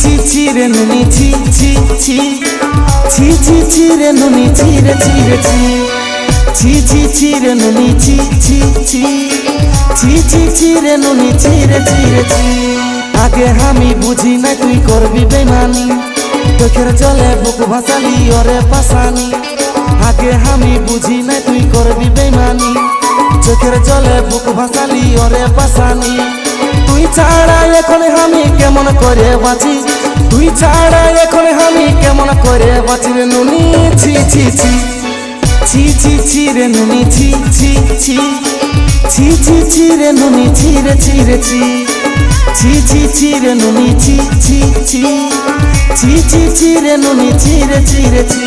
ছি রে নুনি ছি ছি ছি ছি ছি ছি রে নুনি ছি রে ছি রে ছি ছি ছি ছি রে নুনি ছি ছি ছি ছি ছি ছি রে নুনি ছি রে ছি রে ছি আগে আমি বুঝি না তুই করবি বেমানি চোখের জলে বুক ভাসালি ওরে পাশানি আগে আমি বুঝি না তুই করবি বেমানি চোখের জলে বুক ভাসালি ওরে পাশানি তুই ছাড়া এখন আমি কেমন করে বাঁচি তুই ছাড়া এখন আমি কেমন করে বাঁচি রে নুনি ছি ছি ছি ছি ছি ছি রে নুনি ছি ছি ছি ছি ছি ছি রে নুনি ছি রে ছি রে ছি ছি ছি ছি রে নুনি ছি ছি ছি ছি ছি ছি রে নুনি ছি রে ছি রে ছি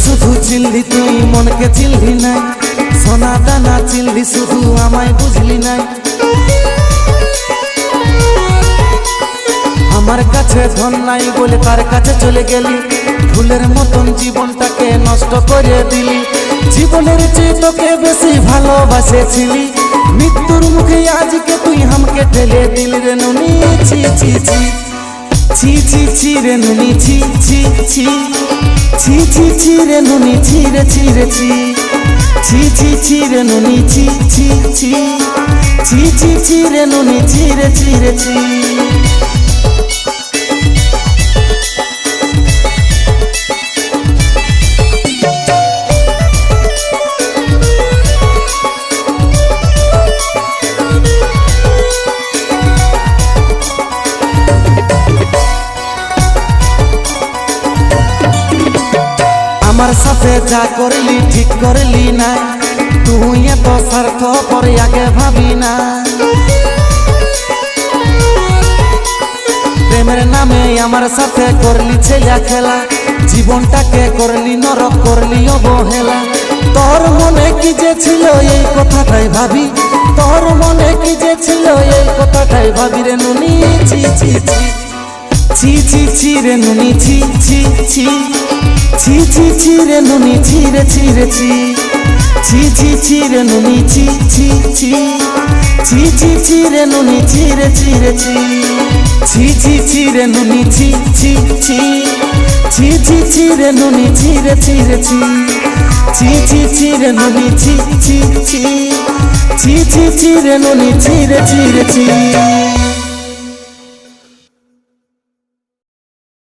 শুধু চিনলি তুই মনকে চিনলি নাই সোনা দানা চিনলি শুধু আমায় বুঝলি নাই আমার কাছে ধন নাই বলে তার কাছে চলে গেলি ফুলের মতন জীবনটাকে নষ্ট করে দিলি জীবনের চেয়ে তোকে বেশি ভালোবাসেছিলি মৃত্যুর মুখে আজকে তুই আমাকে ঠেলে দিলি রে নুনি ছি ছি ছি ছি ছি ছি রে নুনি ছি ছি ছি ছি ছি ছি রে নুনি ছি রে ছি রে ছি ছি ছি ছি রে নুনি ছি ছি ছি ছি ছি ছি রে নুনি ছি রে ছি রে ছি আমার সাথে যা করলি ঠিক করলি না তুই এত স্বার্থ পরে আগে ভাবি না প্রেমের নামে আমার সাথে করলি ছেলে খেলা জীবনটাকে করলি নরক করলি অবহেলা তোর মনে কি যে ছিল এই কথাটাই ভাবি তোর মনে কি যে ছিল এই কথাটাই ভাবি রে নুনি ছি ছি ছি ছি ছি ছি রে নুনি ছি ছি ছি ছি ছি ছি রে নুনি ছি রে ছি রে ছি ছি ছি ছি রে নুনি ছি ছি ছি ছি ছি ছি রে নুনি ছি রে ছি রে ছি ছি ছি ছি রে নুনি ছি ছি ছি ছি ছি ছি রে নুনি ছি রে ছি রে ছি ছি ছি ছি রে নুনি ছি ছি ছি ছি ছি ছি রে নুনি ছি রে ছি রে ছি